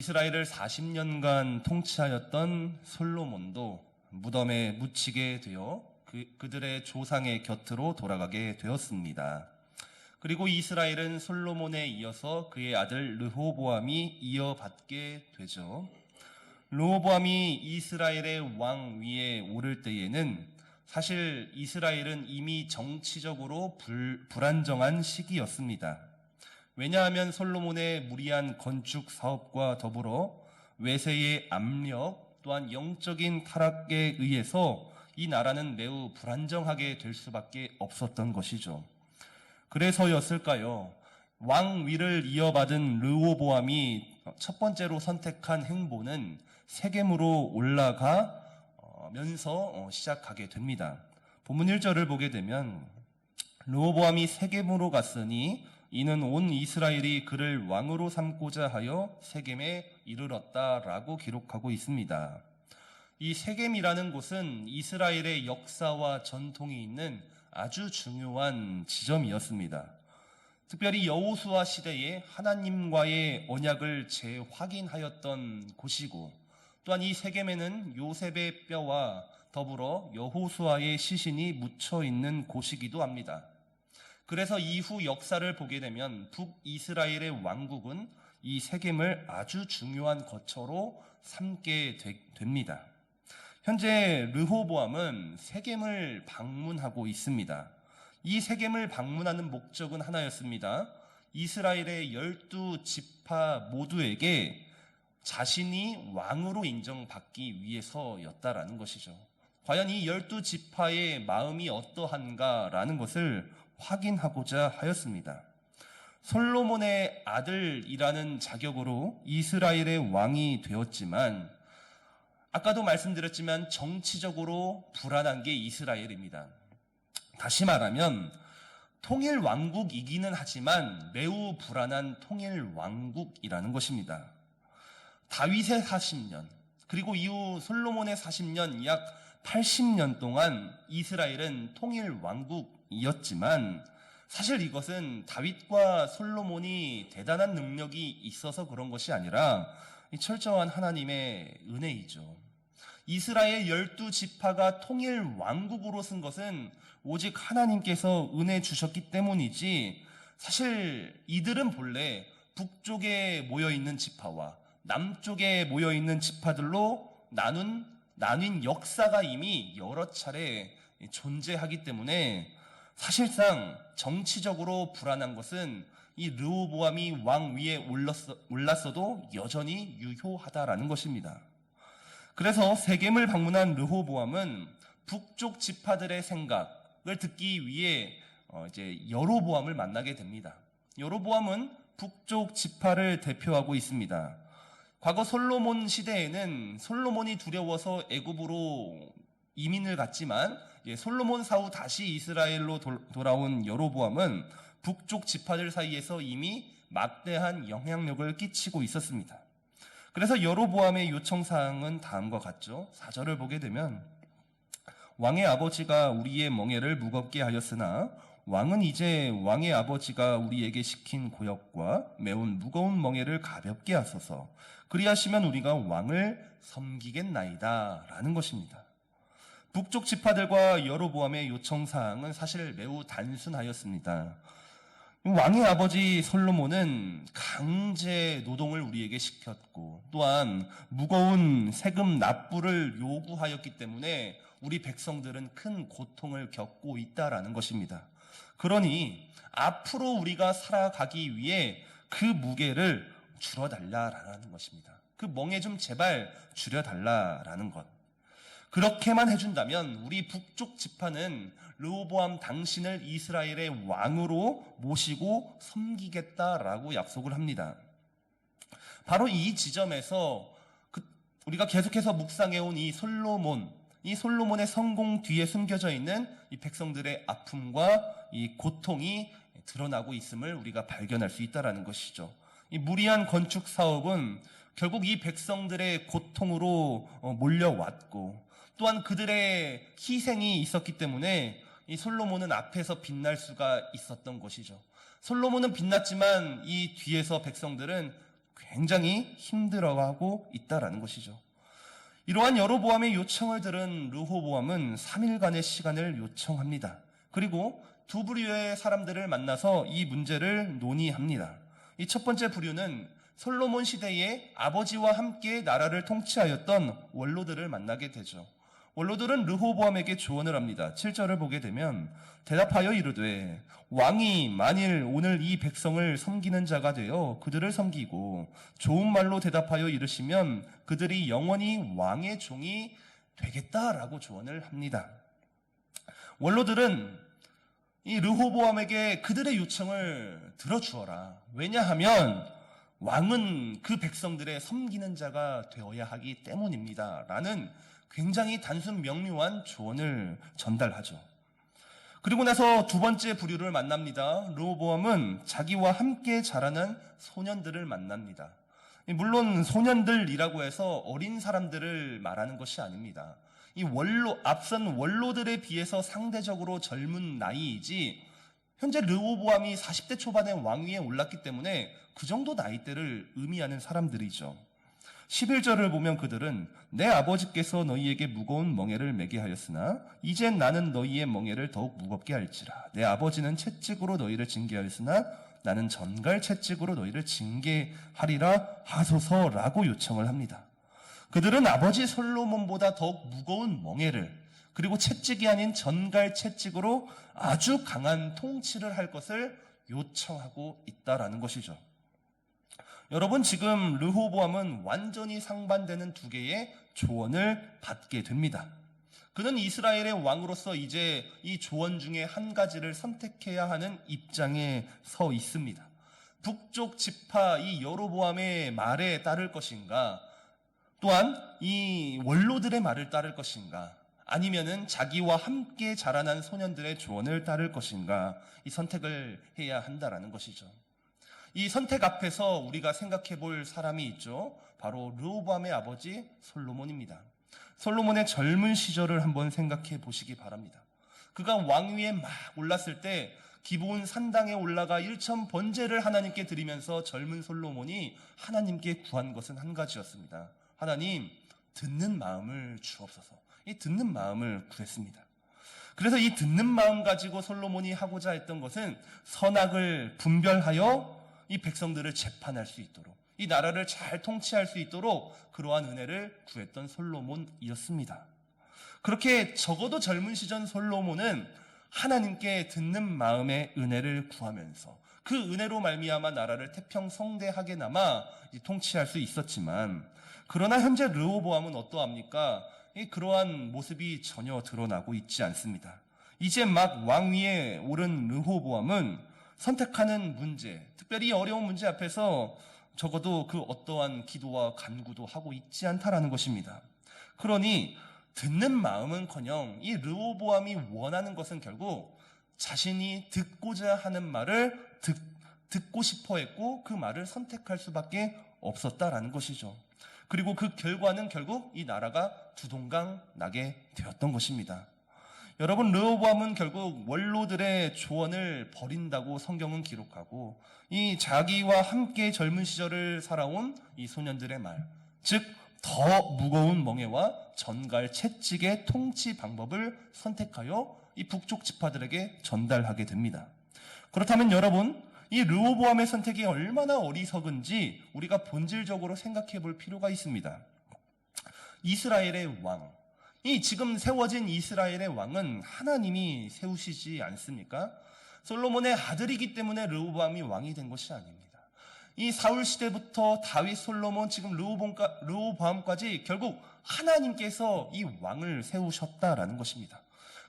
이스라엘을 40년간 통치하였던 솔로몬도 무덤에 묻히게 되어 그들의 조상의 곁으로 돌아가게 되었습니다. 그리고 이스라엘은 솔로몬에 이어서 그의 아들 르호보암이 이어받게 되죠. 르호보암이 이스라엘의 왕 위에 오를 때에는 사실 이스라엘은 이미 정치적으로 불안정한 시기였습니다. 왜냐하면 솔로몬의 무리한 건축 사업과 더불어 외세의 압력 또한 영적인 타락에 의해서 이 나라는 매우 불안정하게 될 수밖에 없었던 것이죠. 그래서였을까요? 왕 위를 이어받은 르호보암이 첫 번째로 선택한 행보는 세겜으로 올라가면서 시작하게 됩니다. 본문 1절을 보게 되면 르호보암이 세겜으로 갔으니 이는 온 이스라엘이 그를 왕으로 삼고자 하여 세겜에 이르렀다라고 기록하고 있습니다. 이 세겜이라는 곳은 이스라엘의 역사와 전통이 있는 아주 중요한 지점이었습니다. 특별히 여호수아 시대에 하나님과의 언약을 재확인하였던 곳이고, 또한 이 세겜에는 요셉의 뼈와 더불어 여호수아의 시신이 묻혀 있는 곳이기도 합니다. 그래서 이후 역사를 보게 되면 북이스라엘의 왕국은 이 세겜을 아주 중요한 거처로 삼게 됩니다. 현재 르호보암은 세겜을 방문하고 있습니다. 이 세겜을 방문하는 목적은 하나였습니다. 이스라엘의 12지파 모두에게 자신이 왕으로 인정받기 위해서였다라는 것이죠. 과연 이 12지파의 마음이 어떠한가라는 것을 확인하고자 하였습니다. 솔로몬의 아들이라는 자격으로 이스라엘의 왕이 되었지만, 아까도 말씀드렸지만 정치적으로 불안한 게 이스라엘입니다. 다시 말하면 통일 왕국이기는 하지만 매우 불안한 통일 왕국이라는 것입니다. 다윗의 40년, 그리고 이후 솔로몬의 40년, 약 80년 동안 이스라엘은 통일 왕국이었지만, 사실 이것은 다윗과 솔로몬이 대단한 능력이 있어서 그런 것이 아니라 철저한 하나님의 은혜이죠. 이스라엘 12지파가 통일 왕국으로 쓴 것은 오직 하나님께서 은혜 주셨기 때문이지, 사실 이들은 본래 북쪽에 모여있는 지파와 남쪽에 모여있는 지파들로 나뉜 역사가 이미 여러 차례 존재하기 때문에 사실상 정치적으로 불안한 것은 이 르호보암이 왕 위에 올랐어도 여전히 유효하다라는 것입니다. 그래서 세겜을 방문한 르호보암은 북쪽 지파들의 생각을 듣기 위해 이제 여로보암을 만나게 됩니다. 여로보암은 북쪽 지파를 대표하고 있습니다. 과거 솔로몬 시대에는 솔로몬이 두려워서 애굽으로 이민을 갔지만, 솔로몬 사후 다시 이스라엘로 돌아온 여로보암은 북쪽 지파들 사이에서 이미 막대한 영향력을 끼치고 있었습니다. 그래서 여로보암의 요청사항은 다음과 같죠. 4절을 보게 되면 왕의 아버지가 우리의 멍에를 무겁게 하였으나 왕은 이제 왕의 아버지가 우리에게 시킨 고역과 매운 무거운 멍에를 가볍게 하소서. 그리하시면 우리가 왕을 섬기겠나이다 라는 것입니다. 북쪽 지파들과 여로보암의 요청사항은 사실 매우 단순하였습니다. 왕의 아버지 솔로몬은 강제 노동을 우리에게 시켰고, 또한 무거운 세금 납부를 요구하였기 때문에 우리 백성들은 큰 고통을 겪고 있다라는 것입니다. 그러니 앞으로 우리가 살아가기 위해 그 무게를 줄여달라라는 것입니다. 그 멍에 좀 제발 줄여달라라는 것. 그렇게만 해준다면 우리 북쪽 지파는 르호보암 당신을 이스라엘의 왕으로 모시고 섬기겠다라고 약속을 합니다. 바로 이 지점에서 우리가 계속해서 묵상해온 이 솔로몬의 성공 뒤에 숨겨져 있는 이 백성들의 아픔과 이 고통이 드러나고 있음을 우리가 발견할 수 있다는 것이죠. 이 무리한 건축 사업은 결국 이 백성들의 고통으로 몰려왔고, 또한 그들의 희생이 있었기 때문에 이 솔로몬은 앞에서 빛날 수가 있었던 것이죠. 솔로몬은 빛났지만 이 뒤에서 백성들은 굉장히 힘들어하고 있다라는 것이죠. 이러한 여로보암의 요청을 들은 르호보암은 3일간의 시간을 요청합니다. 그리고 두 부류의 사람들을 만나서 이 문제를 논의합니다. 이 첫 번째 부류는 솔로몬 시대에 아버지와 함께 나라를 통치하였던 원로들을 만나게 되죠. 원로들은 르호보암에게 조언을 합니다. 7절을 보게 되면 대답하여 이르되 왕이 만일 오늘 이 백성을 섬기는 자가 되어 그들을 섬기고 좋은 말로 대답하여 이르시면 그들이 영원히 왕의 종이 되겠다라고 조언을 합니다. 원로들은 이 르호보암에게 그들의 요청을 들어주어라. 왜냐하면 왕은 그 백성들의 섬기는 자가 되어야 하기 때문입니다. 라는 굉장히 단순 명료한 조언을 전달하죠. 그리고 나서 두 번째 부류를 만납니다. 르호보암은 자기와 함께 자라는 소년들을 만납니다. 물론 소년들이라고 해서 어린 사람들을 말하는 것이 아닙니다. 이 앞선 원로들에 비해서 상대적으로 젊은 나이이지 현재 르호보암이 40대 초반의 왕위에 올랐기 때문에 그 정도 나이대를 의미하는 사람들이죠. 11절을 보면 그들은 내 아버지께서 너희에게 무거운 멍에를 매게 하였으나 이젠 나는 너희의 멍에를 더욱 무겁게 할지라. 내 아버지는 채찍으로 너희를 징계하였으나 나는 전갈 채찍으로 너희를 징계하리라 하소서라고 요청을 합니다. 그들은 아버지 솔로몬보다 더욱 무거운 멍에를 그리고 채찍이 아닌 전갈 채찍으로 아주 강한 통치를 할 것을 요청하고 있다라는 것이죠. 여러분, 지금 르호보암은 완전히 상반되는 두 개의 조언을 받게 됩니다. 그는 이스라엘의 왕으로서 이제 이 조언 중에 한 가지를 선택해야 하는 입장에 서 있습니다. 북쪽 지파 이 여로보암의 말에 따를 것인가, 또한 이 원로들의 말을 따를 것인가, 아니면은 자기와 함께 자라난 소년들의 조언을 따를 것인가, 이 선택을 해야 한다라는 것이죠. 이 선택 앞에서 우리가 생각해 볼 사람이 있죠. 바로 르호보암의 아버지 솔로몬입니다. 솔로몬의 젊은 시절을 한번 생각해 보시기 바랍니다. 그가 왕위에 막 올랐을 때 기브온 산당에 올라가 일천 번제를 하나님께 드리면서 젊은 솔로몬이 하나님께 구한 것은 한 가지였습니다. 하나님, 듣는 마음을 주옵소서. 이 듣는 마음을 구했습니다. 그래서 이 듣는 마음 가지고 솔로몬이 하고자 했던 것은 선악을 분별하여 이 백성들을 재판할 수 있도록, 이 나라를 잘 통치할 수 있도록 그러한 은혜를 구했던 솔로몬이었습니다. 그렇게 적어도 젊은 시절 솔로몬은 하나님께 듣는 마음의 은혜를 구하면서 그 은혜로 말미암아 나라를 태평성대하게나마 통치할 수 있었지만, 그러나 현재 르호보암은 어떠합니까? 그러한 모습이 전혀 드러나고 있지 않습니다. 이제 막 왕위에 오른 르호보암은 선택하는 문제, 특별히 어려운 문제 앞에서 적어도 그 어떠한 기도와 간구도 하고 있지 않다라는 것입니다. 그러니 듣는 마음은커녕 이 르호보암이 원하는 것은 결국 자신이 듣고자 하는 말을 듣고 싶어 했고 그 말을 선택할 수밖에 없었다라는 것이죠. 그리고 그 결과는 결국 이 나라가 두동강 나게 되었던 것입니다. 여러분, 르호보암은 결국 원로들의 조언을 버린다고 성경은 기록하고 이 자기와 함께 젊은 시절을 살아온 이 소년들의 말, 즉 더 무거운 멍에와 전갈 채찍의 통치 방법을 선택하여 이 북쪽 지파들에게 전달하게 됩니다. 그렇다면 여러분, 이 르호보암의 선택이 얼마나 어리석은지 우리가 본질적으로 생각해 볼 필요가 있습니다. 이스라엘의 왕, 이 지금 세워진 이스라엘의 왕은 하나님이 세우시지 않습니까? 솔로몬의 아들이기 때문에 르호보암이 왕이 된 것이 아닙니다. 이 사울 시대부터 다윗, 솔로몬, 지금 르호보암까지 결국 하나님께서 이 왕을 세우셨다라는 것입니다.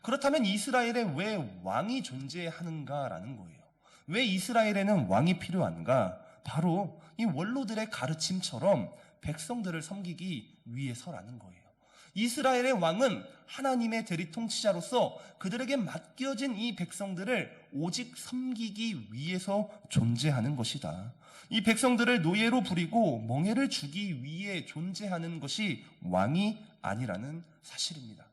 그렇다면 이스라엘에 왜 왕이 존재하는가라는 거예요. 왜 이스라엘에는 왕이 필요한가? 바로 이 원로들의 가르침처럼 백성들을 섬기기 위해서라는 거예요. 이스라엘의 왕은 하나님의 대리 통치자로서 그들에게 맡겨진 이 백성들을 오직 섬기기 위해서 존재하는 것이다. 이 백성들을 노예로 부리고 멍에를 주기 위해 존재하는 것이 왕이 아니라는 사실입니다.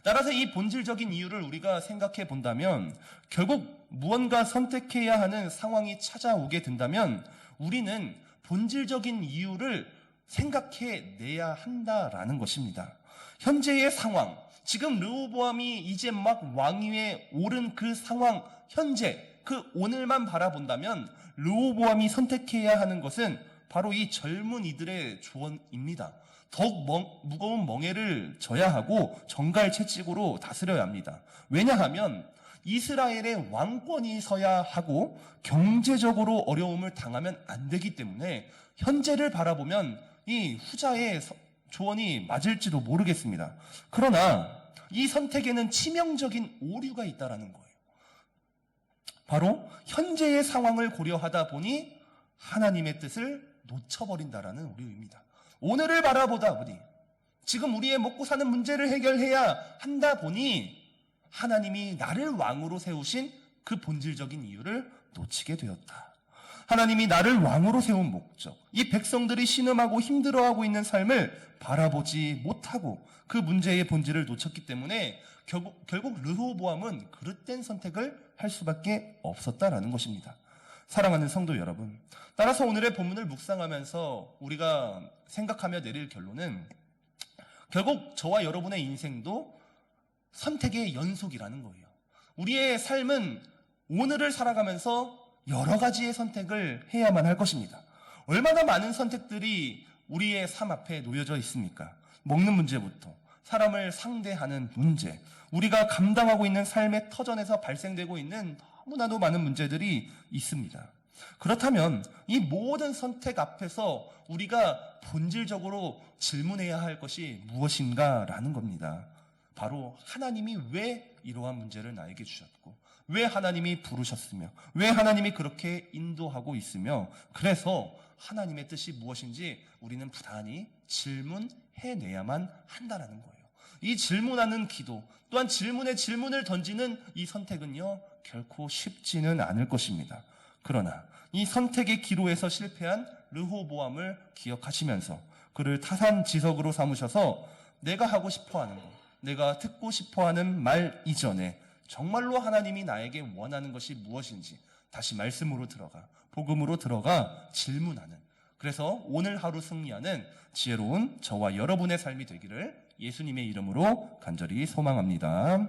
따라서 이 본질적인 이유를 우리가 생각해 본다면 결국 무언가 선택해야 하는 상황이 찾아오게 된다면 우리는 본질적인 이유를 생각해 내야 한다라는 것입니다. 현재의 상황, 지금 르호보암이 이제 막 왕위에 오른 그 상황, 현재 그 오늘만 바라본다면 르호보암이 선택해야 하는 것은 바로 이 젊은이들의 조언입니다. 더욱 무거운 멍에를 져야 하고 정갈채찍으로 다스려야 합니다. 왜냐하면 이스라엘의 왕권이 서야 하고 경제적으로 어려움을 당하면 안 되기 때문에 현재를 바라보면 이 후자의 조언이 맞을지도 모르겠습니다. 그러나 이 선택에는 치명적인 오류가 있다는 거예요. 바로 현재의 상황을 고려하다 보니 하나님의 뜻을 놓쳐버린다라는 오류입니다. 오늘을 바라보다 보니 지금 우리의 먹고 사는 문제를 해결해야 한다 보니 하나님이 나를 왕으로 세우신 그 본질적인 이유를 놓치게 되었다. 하나님이 나를 왕으로 세운 목적, 이 백성들이 신음하고 힘들어하고 있는 삶을 바라보지 못하고 그 문제의 본질을 놓쳤기 때문에 결국 르호보암은 그릇된 선택을 할 수밖에 없었다라는 것입니다. 사랑하는 성도 여러분, 따라서 오늘의 본문을 묵상하면서 우리가 생각하며 내릴 결론은 결국 저와 여러분의 인생도 선택의 연속이라는 거예요. 우리의 삶은 오늘을 살아가면서 여러 가지의 선택을 해야만 할 것입니다. 얼마나 많은 선택들이 우리의 삶 앞에 놓여져 있습니까? 먹는 문제부터 사람을 상대하는 문제, 우리가 감당하고 있는 삶의 터전에서 발생되고 있는 너무나도 많은 문제들이 있습니다. 그렇다면 이 모든 선택 앞에서 우리가 본질적으로 질문해야 할 것이 무엇인가라는 겁니다. 바로 하나님이 왜 이러한 문제를 나에게 주셨고, 왜 하나님이 부르셨으며, 왜 하나님이 그렇게 인도하고 있으며, 그래서 하나님의 뜻이 무엇인지 우리는 부단히 질문해내야만 한다는 거예요. 이 질문하는 기도, 또한 질문에 질문을 던지는 이 선택은요, 결코 쉽지는 않을 것입니다. 그러나 이 선택의 기로에서 실패한 르호보암을 기억하시면서 그를 타산지석으로 삼으셔서 내가 하고 싶어하는 것, 내가 듣고 싶어하는 말 이전에 정말로 하나님이 나에게 원하는 것이 무엇인지 다시 말씀으로 들어가, 복음으로 들어가 질문하는, 그래서 오늘 하루 승리하는 지혜로운 저와 여러분의 삶이 되기를 예수님의 이름으로 간절히 소망합니다.